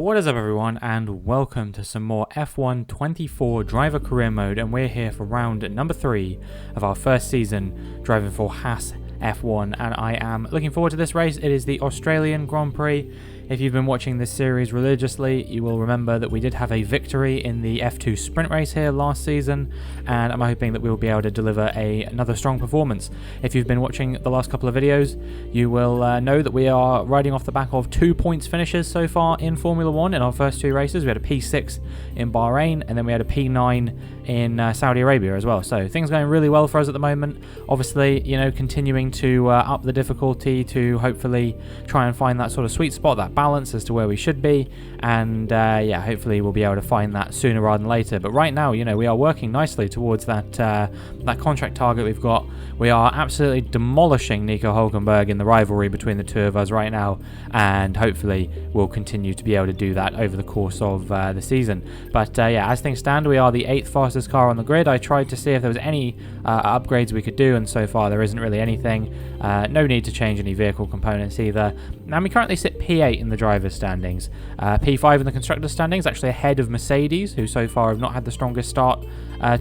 What is up everyone, and welcome to some more F1 24 driver career mode, and we're here for round number 3 of our first season driving for Haas F1, and I am looking forward to this race. It is the Australian Grand Prix. If you've been watching this series religiously, you will remember that we did have a victory in the F2 sprint race here last season, and I'm hoping that we will be able to deliver another strong performance. If you've been watching the last couple of videos, you will know that we are riding off the back of 2 points finishes so far in Formula 1 in our first 2 races. We had a P6 in Bahrain, and then we had a P9 in Saudi Arabia as well. So things going really well for us at the moment. Obviously, you know, continuing to up the difficulty to hopefully try and find that sort of sweet spot, that balance as to where we should be, and yeah, hopefully we'll be able to find that sooner rather than later. But right now, you know, we are working nicely towards that that contract target we've got. We are absolutely demolishing Nico Hülkenberg in the rivalry between the two of us right now, and hopefully we'll continue to be able to do that over the course of the season. But yeah, as things stand, we are the 8th fastest car on the grid. I tried to see if there was any upgrades we could do, and so far there isn't really anything. No need to change any vehicle components either. Now we currently sit P8 in the driver's standings. P5 in the constructor's standings, actually ahead of Mercedes, who so far have not had the strongest start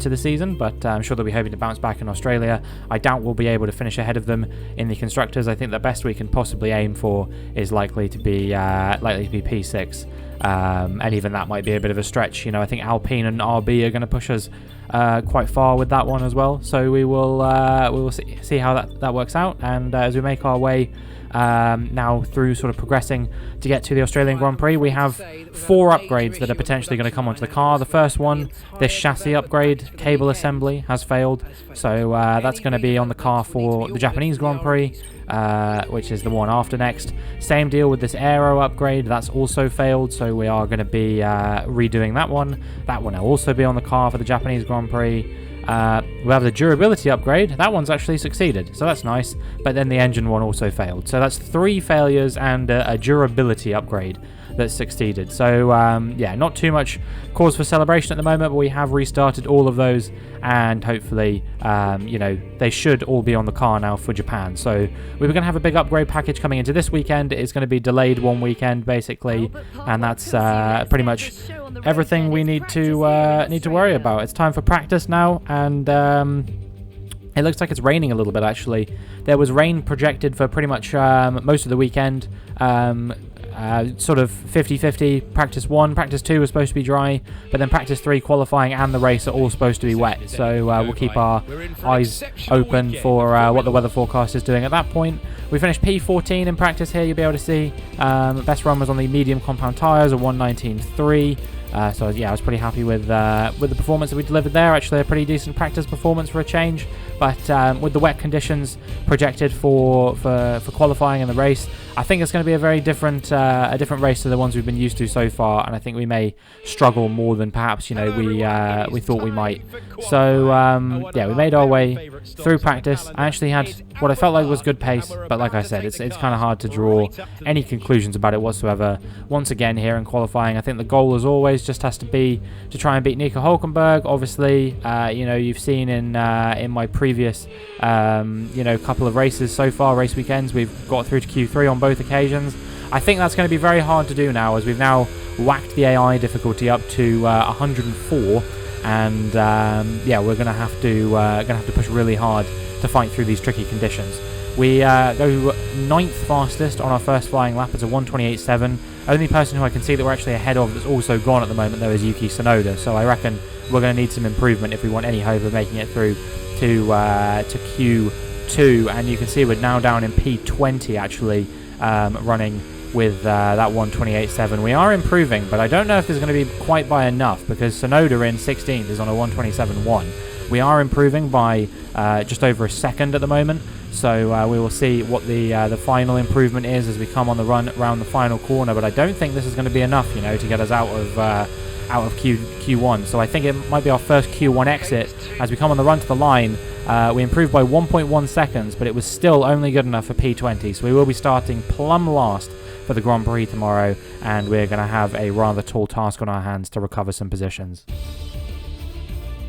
to the season, but I'm sure they'll be hoping to bounce back in Australia. I doubt we'll be able to finish ahead of them in the constructors. I think the best we can possibly aim for is likely to be P6. And even that might be a bit of a stretch. You know, I think Alpine and RB are going to push us quite far with that one as well. So we will see how that works out. And as we make our way now through sort of progressing to get to the Australian Grand Prix, we have 4 upgrades that are potentially going to come onto the car. The first one, this chassis upgrade, cable assembly, has failed. So that's going to be on the car for the Japanese Grand Prix, which is the one after next. Same deal with this aero upgrade, that's also failed, so we are going to be redoing that one. That one will also be on the car for the Japanese Grand Prix. We have the durability upgrade. That one's actually succeeded, so that's nice, but then the engine one also failed. So that's 3 failures and a durability upgrade that's succeeded. So yeah, not too much cause for celebration at the moment, but we have restarted all of those, and hopefully you know, they should all be on the car now for Japan. So we were going to have a big upgrade package coming into this weekend. It's going to be delayed 1 weekend basically, and that's pretty much everything we need to worry about. It's time for practice now, and it looks like it's raining a little bit actually. There was rain projected for pretty much most of the weekend. Sort of 50-50. Practice 1, practice 2 was supposed to be dry, but then practice 3, qualifying and the race are all supposed to be wet. So we'll keep our eyes open for what the weather forecast is doing at that point. We finished P14 in practice here. You'll be able to see best run was on the medium compound tyres, a 1:19.3. So yeah, I was pretty happy with the performance that we delivered there. Actually, a pretty decent practice performance for a change. But with the wet conditions projected for qualifying in the race, I think it's going to be a very different race to the ones we've been used to so far, and I think we may struggle more than perhaps, you know, we thought we might. So yeah, we made our way through practice. I actually had what I felt like was good pace, but like I said, it's kind of hard to draw any conclusions about it whatsoever. Once again here in qualifying, I think the goal as always just has to be to try and beat Nico Hülkenberg. Obviously, you know, you've seen in my previous you know, couple of races so far, race weekends, we've got through to Q3 on both occasions. I think that's going to be very hard to do now, as we've now whacked the AI difficulty up to 104, and yeah, we're going to have to push really hard to fight through these tricky conditions. We go 9th fastest on our first flying lap. It's a 1:28.7. Only person who I can see that we're actually ahead of that's also gone at the moment though is Yuki Tsunoda. So I reckon we're going to need some improvement if we want any hope of making it through to Q2. And you can see we're now down in P20 actually, running with that 1:28.7. We are improving, but I don't know if there's going to be quite by enough, because Tsunoda in 16th is on a 1:27.1. We are improving by just over a second at the moment. So we will see what the final improvement is as we come on the run around the final corner. But I don't think this is going to be enough, you know, to get us out of Q1. So I think it might be our first Q1 exit. As we come on the run to the line, we improved by 1.1 seconds, but it was still only good enough for P20. So we will be starting plumb last for the Grand Prix tomorrow, and we're going to have a rather tall task on our hands to recover some positions.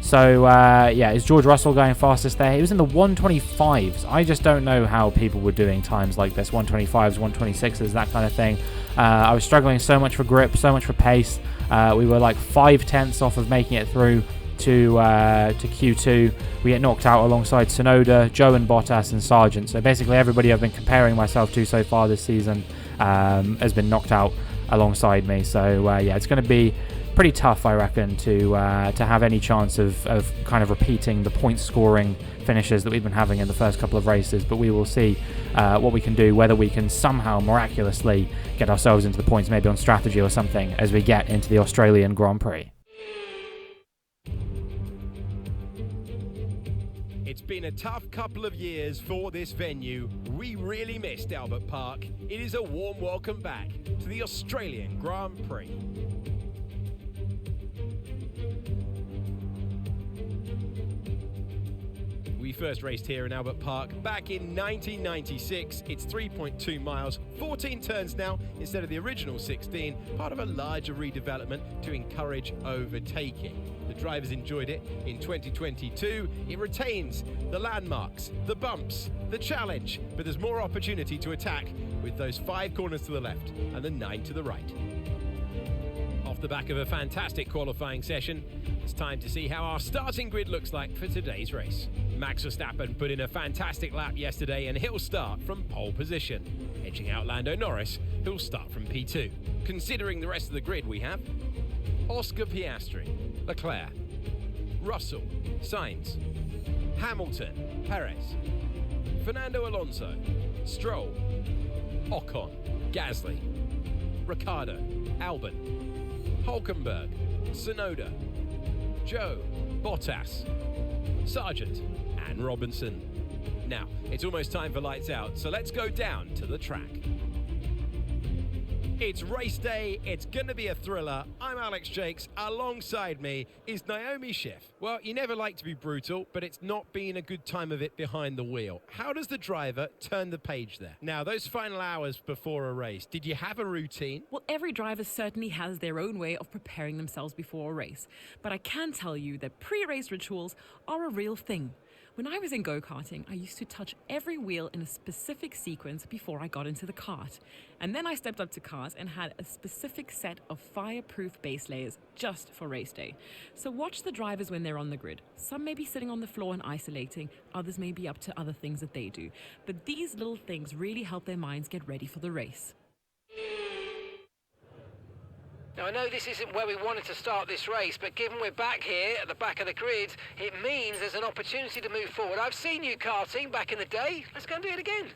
So, yeah, is George Russell going fastest there? He was in the 125s. I just don't know how people were doing times like this, 125s, 126s, that kind of thing. I was struggling so much for grip, so much for pace. We were like 5/10 off of making it through to Q2. We get knocked out alongside Tsunoda, Joe and Bottas and Sargent. So basically everybody I've been comparing myself to so far this season has been knocked out alongside me. So yeah, it's going to be pretty tough, I reckon, to have any chance of kind of repeating the point scoring finishes that we've been having in the first couple of races. But we will see what we can do, whether we can somehow miraculously get ourselves into the points, maybe on strategy or something, as we get into the Australian Grand Prix. It's been a tough couple of years for this venue. We really missed Albert Park. It is a warm welcome back to the Australian Grand Prix. We first raced here in Albert Park back in 1996. It's 3.2 miles, 14 turns now instead of the original 16, part of a larger redevelopment to encourage overtaking. The drivers enjoyed it in 2022. It retains the landmarks, the bumps, the challenge, but there's more opportunity to attack with those 5 corners to the left and the 9 to the right. Off the back of a fantastic qualifying session, it's time to see how our starting grid looks like for today's race. Max Verstappen put in a fantastic lap yesterday and he'll start from pole position, edging out Lando Norris, who'll start from P2. Considering the rest of the grid, we have Oscar Piastri, Leclerc, Russell, Sainz, Hamilton, Perez, Fernando Alonso, Stroll, Ocon, Gasly, Ricciardo, Albon, Hulkenberg, Tsunoda, Joe, Bottas, Sargent and Robinson. Now, it's almost time for lights out, so let's go down to the track. It's race day, it's going to be a thriller. I'm Alex Jakes, alongside me is Naomi Schiff. Well, you never like to be brutal, but it's not been a good time of it behind the wheel. How does the driver turn the page there? Now, those final hours before a race, did you have a routine? Well, every driver certainly has their own way of preparing themselves before a race, but I can tell you that pre-race rituals are a real thing. When I was in go-karting, I used to touch every wheel in a specific sequence before I got into the kart. And then I stepped up to cars and had a specific set of fireproof base layers just for race day. So watch the drivers when they're on the grid. Some may be sitting on the floor and isolating, others may be up to other things that they do. But these little things really help their minds get ready for the race. Now, I know this isn't where we wanted to start this race, but given we're back here at the back of the grid, it means there's an opportunity to move forward. I've seen you karting back in the day. Let's go and do it again.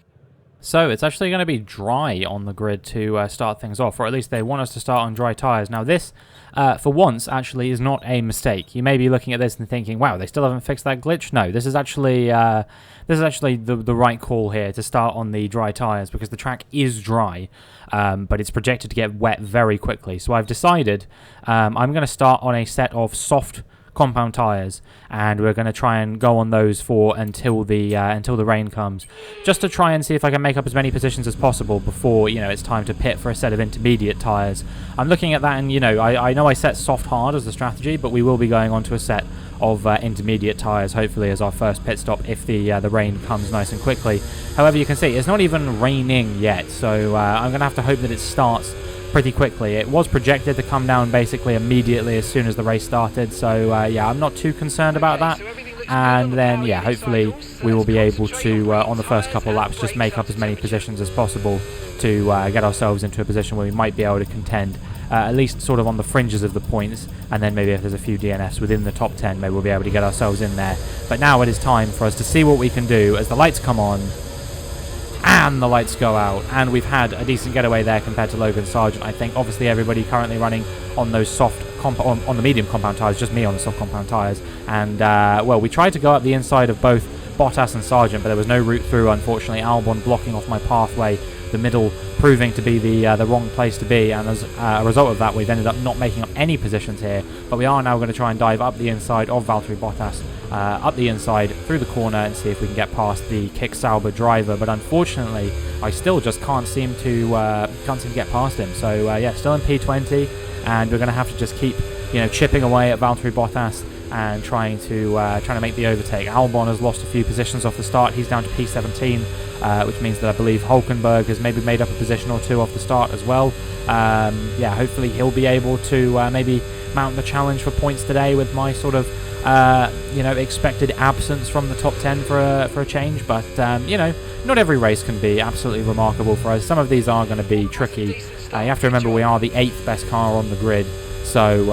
So it's actually going to be dry on the grid to start things off, or at least they want us to start on dry tyres. Now this, for once, actually is not a mistake. You may be looking at this and thinking, wow, they still haven't fixed that glitch. No, this is actually the right call here to start on the dry tyres, because the track is dry, but it's projected to get wet very quickly. So I've decided I'm going to start on a set of soft compound tyres, and we're going to try and go on those for until the rain comes, just to try and see if I can make up as many positions as possible before it's time to pit for a set of intermediate tyres. I'm looking at that, and I know I set soft hard as the strategy, but we will be going on to a set of intermediate tyres hopefully as our first pit stop if the rain comes nice and quickly. However, you can see it's not even raining yet, so I'm going to have to hope that it starts pretty quickly. It was projected to come down basically immediately as soon as the race started, so yeah, I'm not too concerned about that. And then yeah, hopefully we will be able to on the first couple laps just make up as many positions as possible to get ourselves into a position where we might be able to contend at least sort of on the fringes of the points, and then maybe if there's a few DNFs within the top 10, maybe we'll be able to get ourselves in there. But now it is time for us to see what we can do as the lights come on and the lights go out, and we've had a decent getaway there compared to Logan Sargent, I think. Obviously everybody currently running on those soft on the medium compound tyres, just me on the soft compound tyres, and well, we tried to go up the inside of both Bottas and Sargent, but there was no route through, unfortunately. Albon blocking off my pathway, the middle proving to be the wrong place to be, and as a result of that we've ended up not making up any positions here. But we are now going to try and dive up the inside of Valtteri Bottas, up the inside through the corner, and see if we can get past the Kick Sauber driver. But unfortunately I still just can't seem to get past him. So yeah, still in P20, and we're going to have to just keep chipping away at Valtteri Bottas and trying to make the overtake. Albon has lost a few positions off the start. He's down to P17, which means that I believe Hulkenberg has maybe made up a position or two off the start as well. Yeah, hopefully he'll be able to maybe mount the challenge for points today with my sort of expected absence from the top 10 for a change. But not every race can be absolutely remarkable for us. Some of these are going to be tricky. You have to remember we are the 8th best car on the grid, so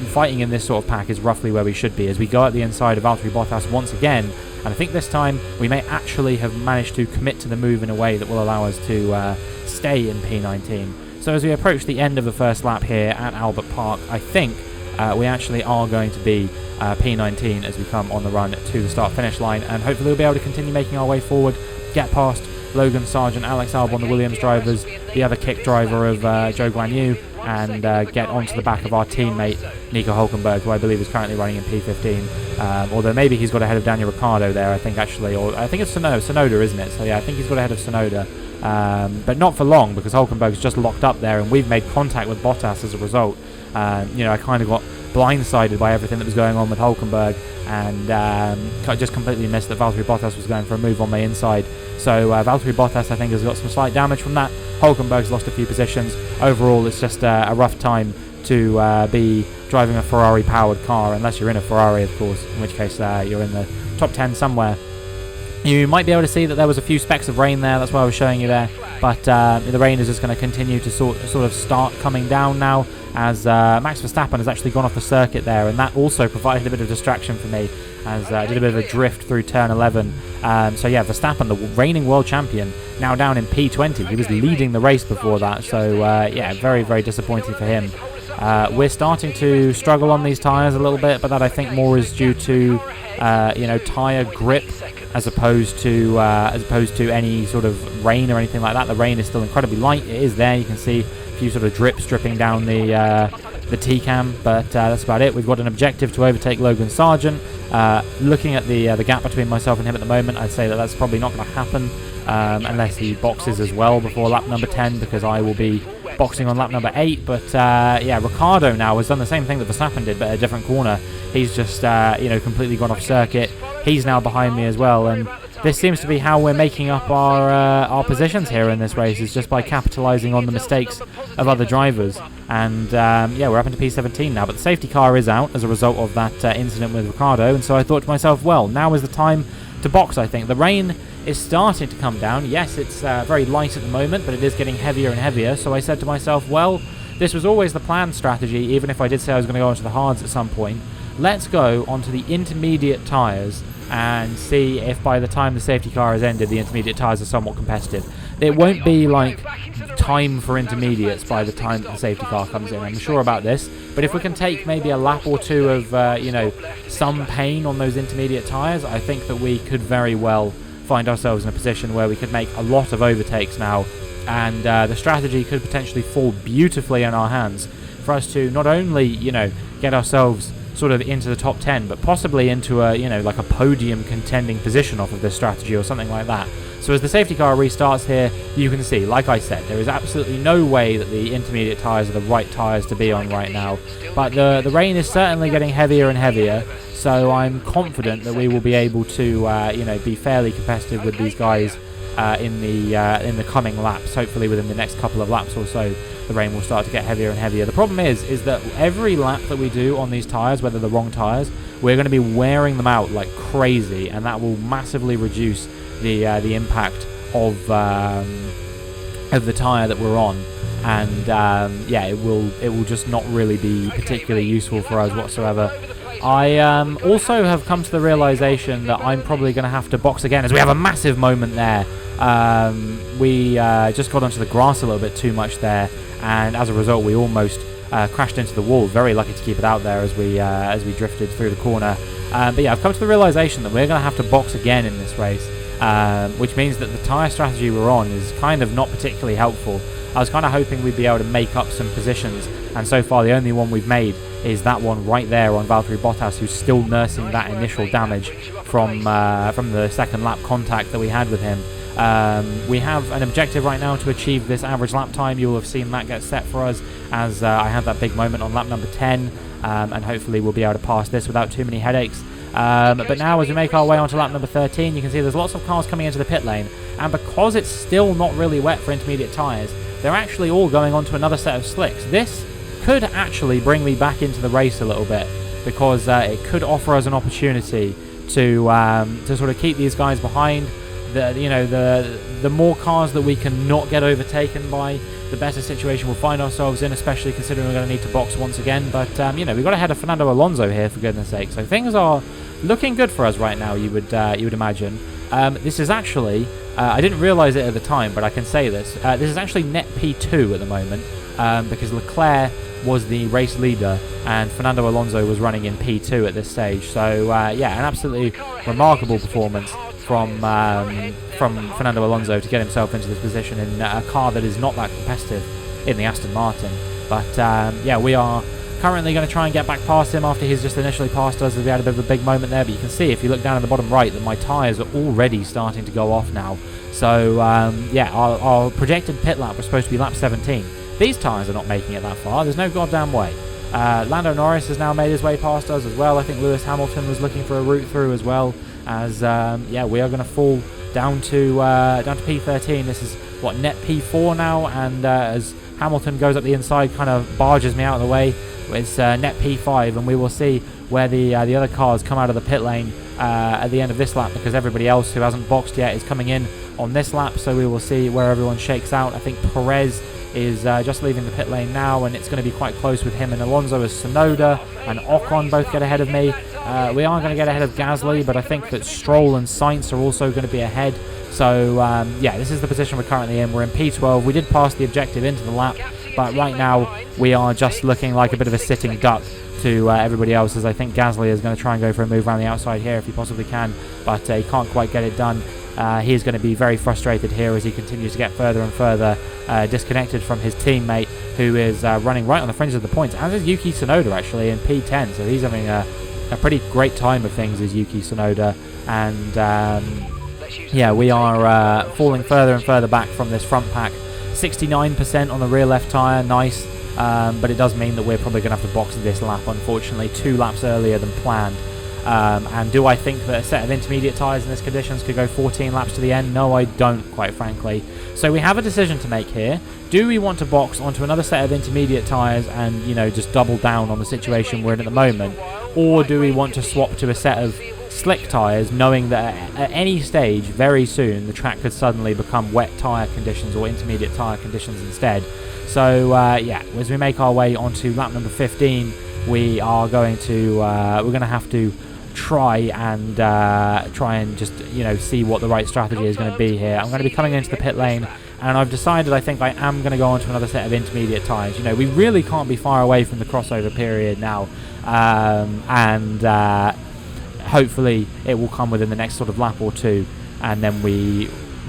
fighting in this sort of pack is roughly where we should be as we go at the inside of Valtteri Bottas once again. And I think this time we may actually have managed to commit to the move in a way that will allow us to stay in P19. So as we approach the end of the first lap here at Albert Park, I think we actually are going to be P19 as we come on the run to the start-finish line, and hopefully we'll be able to continue making our way forward, get past Logan Sargent, Alex Albon, the Williams drivers, the other kick driver of Zhou Guanyu, and get onto the back of our teammate Nico Hulkenberg, who I believe is currently running in P15. Although maybe he's got ahead of Daniel Ricciardo there, I think actually, or I think it's Sonoda, isn't it? So yeah, I think he's got ahead of Sonoda, but not for long because Hulkenberg's just locked up there, and we've made contact with Bottas as a result. I kind of got blindsided by everything that was going on with Hulkenberg, and I just completely missed that Valtteri Bottas was going for a move on my inside. So Valtteri Bottas, I think, has got some slight damage from that. Hulkenberg's lost a few positions. Overall, it's just a rough time to be driving a Ferrari-powered car, unless you're in a Ferrari, of course, in which case you're in the top 10 somewhere. You might be able to see that there was a few specks of rain there, that's why I was showing you there, but the rain is just going to continue to sort of start coming down now, as Max Verstappen has actually gone off the circuit there, and that also provided a bit of distraction for me, as I did a bit of a drift through turn 11. So yeah, Verstappen, the reigning world champion, now down in P20. He was leading the race before that, so yeah, very, very disappointing for him. We're starting to struggle on these tyres a little bit, but that I think more is due to tyre grip as opposed to any sort of rain or anything like that. The rain is still incredibly light. It is there. You can see a few sort of drips dripping down the T-cam, but that's about it. We've got an objective to overtake Logan Sargent. Looking at the gap between myself and him at the moment, I'd say that that's probably not going to happen unless he boxes as well before lap number 10, because I will be boxing on lap number 8. But yeah, Ricciardo now has done the same thing that Verstappen did, but at a different corner. He's just completely gone off circuit. He's now behind me as well, and this seems to be how we're making up our positions here in this race, is just by capitalising on the mistakes of other drivers. And yeah, we're up into P17 now, but the safety car is out as a result of that incident with Ricciardo, and so I thought to myself, well, now is the time to box, I think. The rain is starting to come down. Yes, it's very light at the moment, but it is getting heavier and heavier, so I said to myself, well, this was always the planned strategy, even if I did say I was going to go onto the hards at some point. Let's go onto the intermediate tyres and see if by the time the safety car has ended, the intermediate tyres are somewhat competitive. It won't be like time for intermediates by the time the safety car comes in, I'm sure about this, but if we can take maybe a lap or two of some pain on those intermediate tyres, I think that we could very well find ourselves in a position where we could make a lot of overtakes now, and the strategy could potentially fall beautifully in our hands for us to not only get ourselves sort of into the top 10, but possibly into a like a podium contending position off of this strategy or something like that. So as the safety car restarts here, you can see, like I said, there is absolutely no way that the intermediate tyres are the right tyres to be on right now, but the rain is certainly getting heavier and heavier, so I'm confident that we will be able to be fairly competitive with these guys in the coming laps. Hopefully within the next couple of laps or so, the rain will start to get heavier and heavier. The problem is that every lap that we do on these tyres, whether the wrong tyres, we're going to be wearing them out like crazy, and that will massively reduce the impact of the tyre that we're on, and yeah, it will just not really be particularly useful for us whatsoever. I also have come to the realisation that I'm probably going to have to box again, as we have a massive moment there. We just got onto the grass a little bit too much there, and as a result we almost crashed into the wall. Very lucky to keep it out there as we drifted through the corner. But yeah, I've come to the realisation that we're going to have to box again in this race, which means that the tyre strategy we're on is kind of not particularly helpful. I was kind of hoping we'd be able to make up some positions, and so far the only one we've made is that one right there on Valtteri Bottas, who's still nursing that initial damage from the second lap contact that we had with him. We have an objective right now to achieve this average lap time. You will have seen that get set for us as I had that big moment on lap number 10. and hopefully we'll be able to pass this without too many headaches. But now as we make our way onto lap number 13, you can see there's lots of cars coming into the pit lane, and because it's still not really wet for intermediate tyres, they're actually all going onto another set of slicks. This could actually bring me back into the race a little bit, because it could offer us an opportunity to sort of keep these guys behind. The more cars that we can not get overtaken by, the better situation we'll find ourselves in, especially considering we're going to need to box once again. But we've got ahead of Fernando Alonso here, for goodness sake. So things are looking good for us right now, you would imagine. This is actually, I didn't realise it at the time, but I can say this. This is actually net P2 at the moment, because Leclerc was the race leader and Fernando Alonso was running in P2 at this stage. So an absolutely remarkable performance from Fernando Alonso to get himself into this position in a car that is not that competitive in the Aston Martin. But we are currently going to try and get back past him after he's just initially passed us, as we had a bit of a big moment there. But you can see, if you look down at the bottom right, that my tyres are already starting to go off now. So our projected pit lap was supposed to be lap 17. These tyres are not making it that far. There's no goddamn way. Lando Norris has now made his way past us as well. I think Lewis Hamilton was looking for a route through as well. As we are going to fall down to P13. This is net P4 now, and as Hamilton goes up the inside, kind of barges me out of the way. It's net P5, and we will see where the other cars come out of the pit lane at the end of this lap, because everybody else who hasn't boxed yet is coming in on this lap. So we will see where everyone shakes out. I think Perez is just leaving the pit lane now, and it's going to be quite close with him and Alonso, as Tsunoda and Ocon both get ahead of me. We are going to get ahead of Gasly, but I think that Stroll and Sainz are also going to be ahead. So this is the position we're currently in. We're in P12. We did pass the objective into the lap, but right now we are just looking like a bit of a sitting duck to everybody else, as I think Gasly is going to try and go for a move around the outside here if he possibly can, but he can't quite get it done. He is going to be very frustrated here as he continues to get further and further disconnected from his teammate, who is running right on the fringe of the points, as is Yuki Tsunoda actually in P10. So he's having a pretty great time of things, as Yuki Tsunoda, and we are falling further and further back from this front pack. 69% on the rear left tyre, nice, but it does mean that we're probably going to have to box this lap, unfortunately, 2 laps earlier than planned. And do I think that a set of intermediate tyres in these conditions could go 14 laps to the end? No, I don't, quite frankly. So we have a decision to make here. Do we want to box onto another set of intermediate tyres and, just double down on the situation we're in at the moment? Or do we want to swap to a set of slick tyres, knowing that at any stage, very soon, the track could suddenly become wet tyre conditions or intermediate tyre conditions instead? So, as we make our way onto lap number 15, we are going to have to try and just see what the right strategy is going to be here. I'm going to be coming into the pit lane, and I've decided I think I am going to go onto another set of intermediate tyres. We really can't be far away from the crossover period now, and hopefully it will come within the next sort of lap or two, and then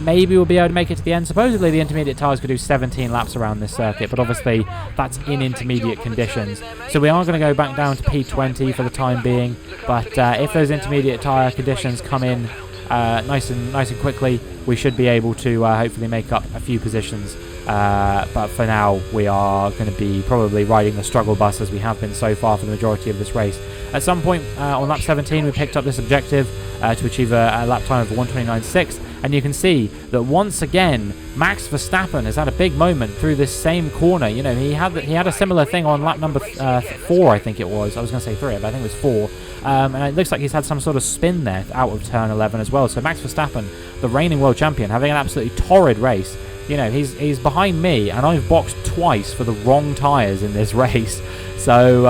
maybe we'll be able to make it to the end. Supposedly the intermediate tyres could do 17 laps around this circuit, but obviously that's in intermediate conditions. So we are going to go back down to P20 for the time being, but if those intermediate tyre conditions come in nice and quickly, we should be able to hopefully make up a few positions. But for now, we are going to be probably riding the struggle bus, as we have been so far for the majority of this race. At some point on lap 17, we picked up this objective to achieve a lap time of 1:29.6, and you can see that once again, Max Verstappen has had a big moment through this same corner. He had a similar thing on lap number 4, I think it was. I was going to say 3, but I think it was 4. And it looks like he's had some sort of spin there out of turn 11 as well. So Max Verstappen, the reigning world champion, having an absolutely torrid race. He's behind me, and I've boxed twice for the wrong tyres in this race. So,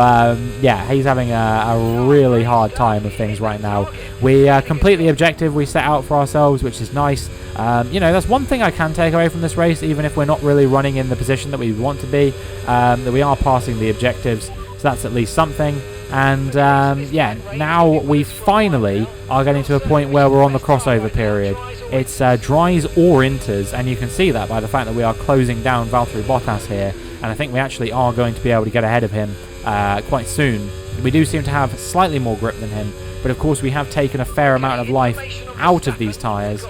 he's having a really hard time of things right now. We complete the objective we set out for ourselves, which is nice. That's one thing I can take away from this race, even if we're not really running in the position that we want to be, that we are passing the objectives. So that's at least something. And, now we finally are getting to a point where we're on the crossover period. It's dries or inters, and you can see that by the fact that we are closing down Valtteri Bottas here, and I think we actually are going to be able to get ahead of him quite soon. We do seem to have slightly more grip than him, but of course we have taken a fair amount of life out of these tyres,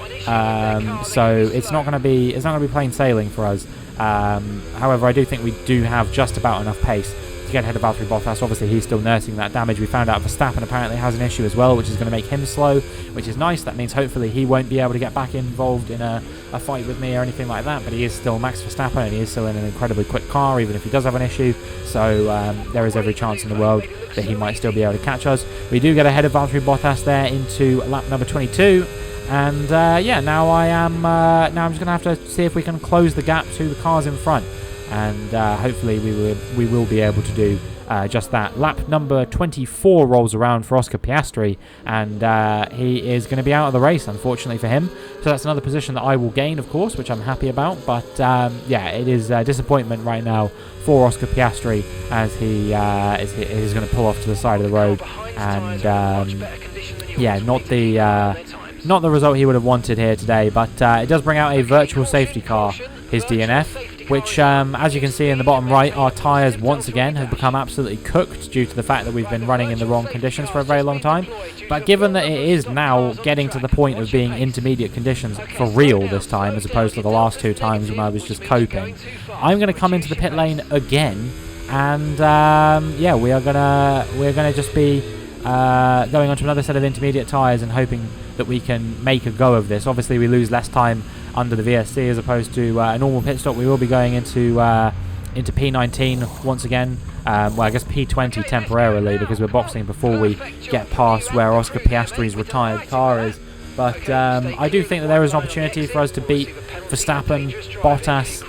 so it's not going to be plain sailing for us. However, I do think we do have just about enough pace to get ahead of Valtteri Bottas. Obviously, he's still nursing that damage. We found out Verstappen apparently has an issue as well, which is going to make him slow, which is nice. That means hopefully he won't be able to get back involved in a fight with me or anything like that, but he is still Max Verstappen, and he is still in an incredibly quick car, even if he does have an issue. So there is every chance in the world that he might still be able to catch us. We do get ahead of Valtteri Bottas there into lap number 22. And yeah, now I'm just gonna have to see if we can close the gap to the cars in front, and hopefully we will be able to do just that. Lap number 24 rolls around for Oscar Piastri, and he is going to be out of the race, unfortunately for him. So that's another position that I will gain, of course, which I'm happy about. But yeah, it is a disappointment right now for Oscar Piastri, as he is going to pull off to the side of the road, and yeah, not the result he would have wanted here today, but it does bring out a virtual safety car, his DNF, which, as you can see in the bottom right, our tyres once again have become absolutely cooked due to the fact that we've been running in the wrong conditions for a very long time. But given that it is now getting to the point of being intermediate conditions for real this time, as opposed to the last two times when I was just coping, I'm going to come into the pit lane again, and yeah, we're gonna just be going on to another set of intermediate tyres and hoping that we can make a go of this. Obviously, we lose less time under the VSC as opposed to a normal pit stop. We will be going into P19 once again. Well, I guess P20 temporarily, because we're boxing before we get past where Oscar Piastri's retired car is. But I do think that there is an opportunity for us to beat Verstappen, Bottas.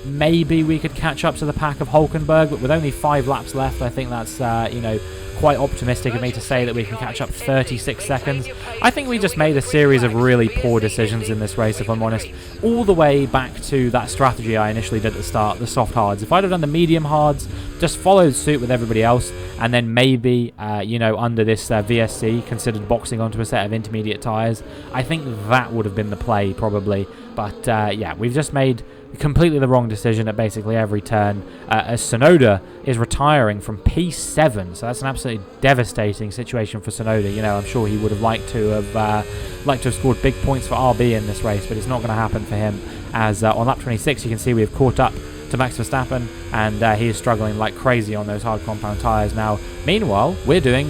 Maybe we could catch up to the pack of Hulkenberg, but with only 5 laps left, I think that's you know, quite optimistic of me to say that we can catch up 36 seconds. I think we just made a series of really poor decisions in this race, if I'm honest, all the way back to that strategy I initially did at the start, the soft hards. If I'd have done the medium hards, just followed suit with everybody else, and then maybe, you know, under this VSC, considered boxing onto a set of intermediate tyres, I think that would have been the play, probably. But yeah, we've just made completely the wrong decision at basically every turn, as Tsunoda is retiring from P7, so that's an absolutely devastating situation for Tsunoda. You know, I'm sure he would have liked to have scored big points for RB in this race, but it's not going to happen for him, as on lap 26 you can see we have caught up to Max Verstappen, and he is struggling like crazy on those hard compound tyres now. Meanwhile, we're doing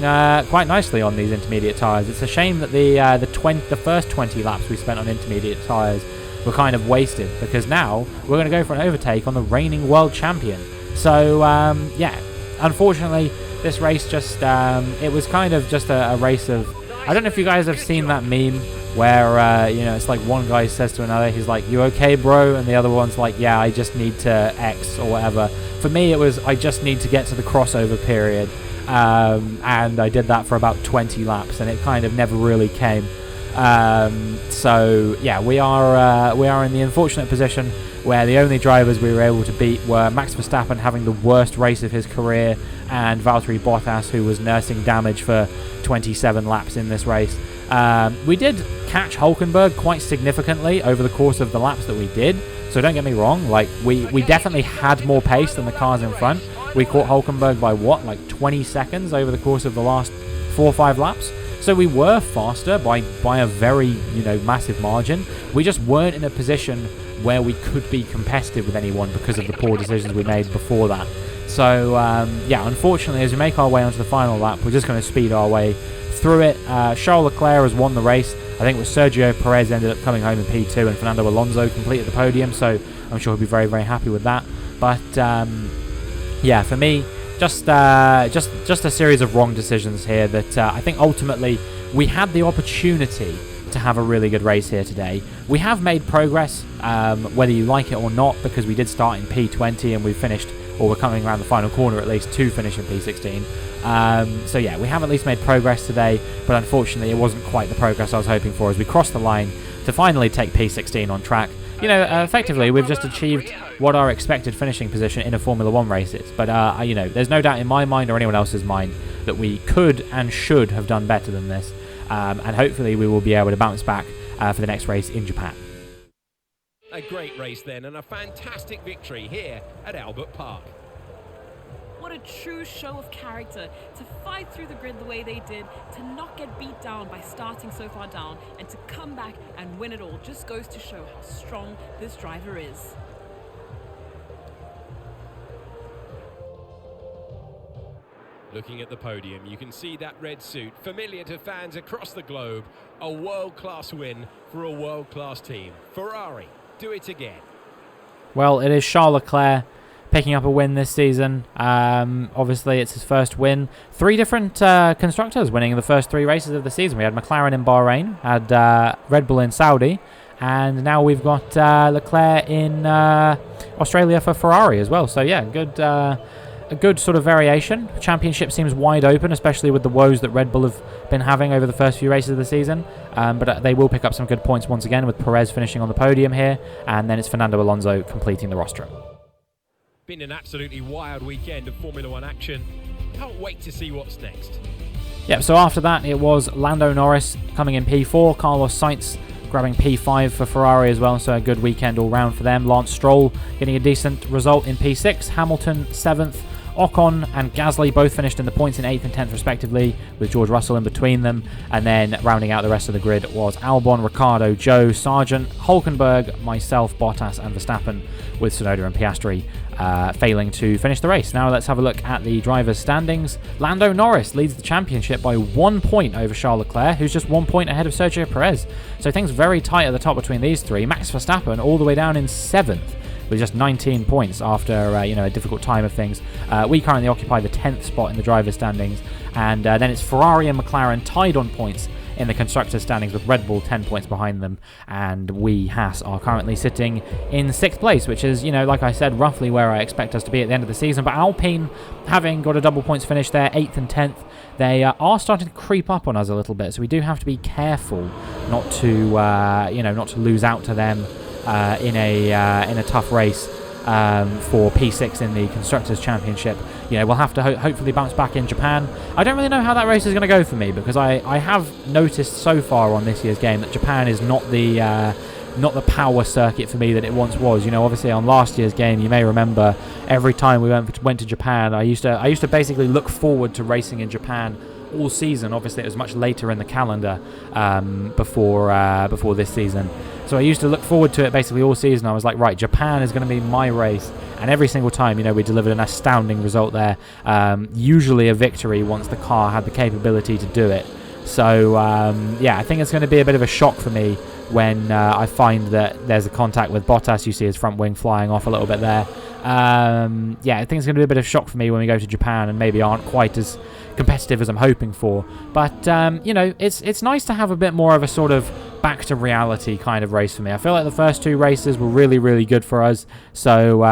quite nicely on these intermediate tyres. It's a shame that the first 20 laps we spent on intermediate tyres were kind of wasted, because now we're going to go for an overtake on the reigning world champion. So yeah, unfortunately this race just it was kind of just a race of, I don't know if you guys have seen that meme where you know, it's like one guy says to another, he's like, "You okay, bro?" and the other one's like, "Yeah, I just need to X or whatever." For me it was, I just need to get to the crossover period, and I did that for about 20 laps and it kind of never really came. So yeah, we are in the unfortunate position where the only drivers we were able to beat were Max Verstappen having the worst race of his career, and Valtteri Bottas, who was nursing damage for 27 laps in this race. We did catch Hulkenberg quite significantly over the course of the laps that we did, so don't get me wrong, like we definitely had more pace than the cars in front. We caught Hulkenberg by what, like 20 seconds over the course of the last 4 or 5 laps. So we were faster by a very, you know, massive margin. We just weren't in a position where we could be competitive with anyone because of the poor decisions we made before that. So yeah, unfortunately, as we make our way onto the final lap, we're just going to speed our way through it. Charles Leclerc has won the race. I think with Sergio Perez ended up coming home in P2, and Fernando Alonso completed the podium, so I'm sure he'll be very, very happy with that. But yeah, for me, just a series of wrong decisions here that I think ultimately we had the opportunity to have a really good race here today. We have made progress, whether you like it or not, because we did start in P20 and we finished, or we're coming around the final corner at least, to finish in P16. So yeah, we have at least made progress today, but unfortunately it wasn't quite the progress I was hoping for as we crossed the line to finally take P16 on track. You know, effectively, we've just achieved what our expected finishing position in a Formula 1 race is. But, you know, there's no doubt in my mind or anyone else's mind that we could and should have done better than this. And hopefully we will be able to bounce back for the next race in Japan. A great race then, and a fantastic victory here at Albert Park. What a true show of character to fight through the grid the way they did, to not get beat down by starting so far down, and to come back and win it all. Just goes to show how strong this driver is. Looking at the podium, you can see that red suit, familiar to fans across the globe. A world-class win for a world-class team. Ferrari, do it again. Well, it is Charles Leclerc picking up a win this season. Obviously, it's his first win. 3 different constructors winning the first 3 races of the season. We had McLaren in Bahrain, had Red Bull in Saudi, and now we've got Leclerc in Australia for Ferrari as well. So yeah, a good sort of variation. Championship seems wide open, especially with the woes that Red Bull have been having over the first few races of the season. But they will pick up some good points once again, with Perez finishing on the podium here, and then it's Fernando Alonso completing the rostrum. Been an absolutely wild weekend of Formula One action. Can't wait to see what's next. Yep, so after that it was Lando Norris coming in P4, Carlos Sainz grabbing P5 for Ferrari as well, so a good weekend all round for them. Lance Stroll getting a decent result in P6, Hamilton 7th, Ocon and Gasly both finished in the points in 8th and 10th respectively, with George Russell in between them. And then rounding out the rest of the grid was Albon, Ricciardo, Joe, Sargent, Hulkenberg, myself, Bottas and Verstappen, with Tsunoda and Piastri failing to finish the race. Now let's have a look at the drivers' standings. Lando Norris leads the championship by 1 point over Charles Leclerc, who's just 1 point ahead of Sergio Perez. So things very tight at the top between these 3. Max Verstappen all the way down in 7th. With just 19 points after a difficult time of things. We currently occupy the 10th spot in the drivers' standings, and then it's Ferrari and McLaren tied on points in the constructors' standings, with Red Bull 10 points behind them, and we, Haas, are currently sitting in 6th place, which is, like I said, roughly where I expect us to be at the end of the season. But Alpine, having got a double points finish there, 8th and 10th, they are starting to creep up on us a little bit, so we do have to be careful not to lose out to them in a tough race for P6 in the Constructors' Championship. We'll have to hopefully bounce back in Japan. I don't really know how that race is going to go for me, because I have noticed so far on this year's game that Japan is not the power circuit for me that it once was. Obviously on last year's game, you may remember, every time we went to Japan, I used to basically look forward to racing in Japan all season. Obviously it was much later in the calendar before this season. So I used to look forward to it basically all season. I was like, right, Japan is going to be my race. And every single time, we delivered an astounding result there. Usually a victory once the car had the capability to do it. So, I think it's going to be a bit of a shock for me when I find that there's a contact with Bottas. You see his front wing flying off a little bit there. I think it's going to be a bit of a shock for me when we go to Japan and maybe aren't quite as competitive as I'm hoping for. But, it's nice to have a bit more of a sort of back to reality kind of race for me. I feel like the first 2 races were really, really good for us. So,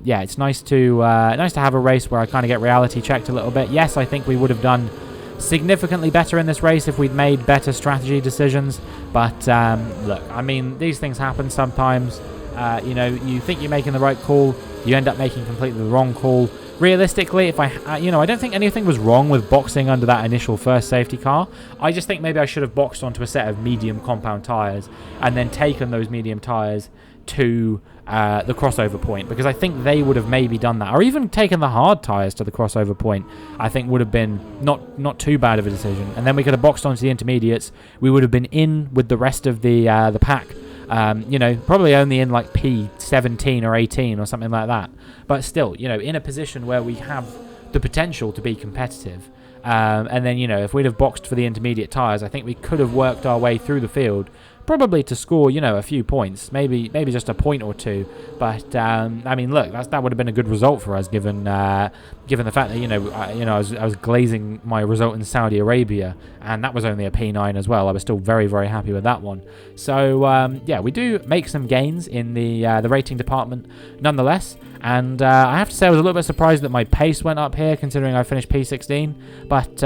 it's nice to have a race where I kind of get reality checked a little bit. Yes, I think we would have done significantly better in this race if we'd made better strategy decisions. But, look, I mean, these things happen sometimes. You think you're making the right call, you end up making completely the wrong call. Realistically, if I don't think anything was wrong with boxing under that initial first safety car. I just think maybe I should have boxed onto a set of medium compound tyres and then taken those medium tyres to the crossover point, because I think they would have maybe done that, or even taken the hard tyres to the crossover point. I think would have been not too bad of a decision, and then we could have boxed onto the intermediates. We would have been in with the rest of the pack. Probably only in like P17 or 18 or something like that. But still, in a position where we have the potential to be competitive. And then, if we'd have boxed for the intermediate tyres, I think we could have worked our way through the field, probably to score, a few points, maybe just a point or 2. But look, that would have been a good result for us, given the fact that I was glazing my result in Saudi Arabia, and that was only a P9 as well. I was still very, very happy with that one. So we do make some gains in the rating department, nonetheless. And I have to say I was a little bit surprised that my pace went up here, considering I finished P16. But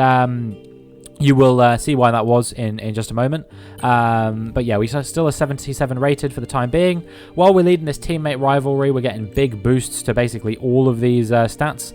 you will see why that was in just a moment. But yeah, we still are 77 rated for the time being. While we're leading this teammate rivalry, we're getting big boosts to basically all of these stats.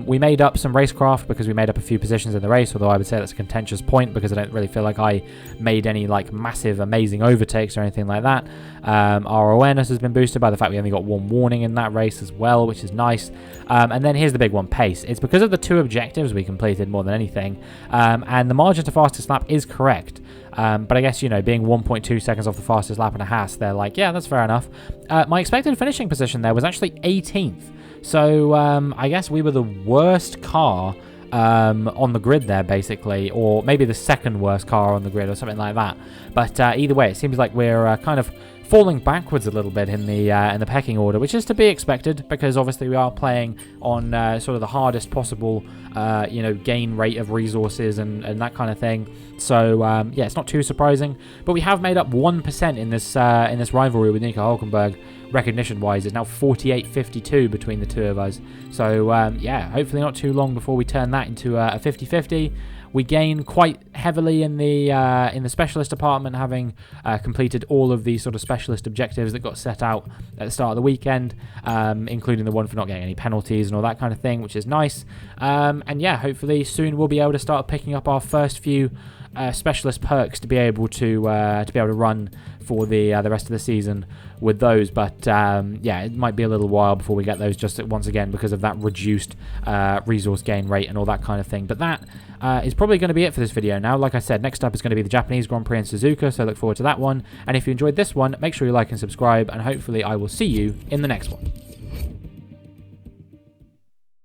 We made up some racecraft because we made up a few positions in the race, although I would say that's a contentious point because I don't really feel like I made any like massive, amazing overtakes or anything like that. Our awareness has been boosted by the fact we only got 1 warning in that race as well, which is nice. And then here's the big one, pace. It's because of the 2 objectives we completed more than anything. And the margin to fastest lap is correct. But I guess, being 1.2 seconds off the fastest lap in a Haas, they're like, yeah, that's fair enough. My expected finishing position there was actually 18th. So I guess we were the worst car on the grid there, basically, or maybe the second worst car on the grid or something like that. But either way, it seems like we're kind of falling backwards a little bit in the pecking order, which is to be expected because obviously we are playing on sort of the hardest possible gain rate of resources and that kind of thing. So yeah, it's not too surprising, but we have made up 1% in this rivalry with Nico Hulkenberg. Recognition wise, it's now 48-52 between the two of us. So yeah, hopefully not too long before we turn that into a 50-50. We gain quite heavily in the specialist department, having completed all of the sort of specialist objectives that got set out at the start of the weekend, including the one for not getting any penalties and all that kind of thing, which is nice. And yeah, hopefully soon we'll be able to start picking up our first few specialist perks to be able to run for the rest of the season with those. But yeah, it might be a little while before we get those, just once again because of that reduced resource gain rate and all that kind of thing. But that is probably going to be it for this video now. Like I said, next up is going to be the Japanese Grand Prix in Suzuka, so look forward to that one. And if you enjoyed this one, make sure you like and subscribe, and hopefully I will see you in the next one.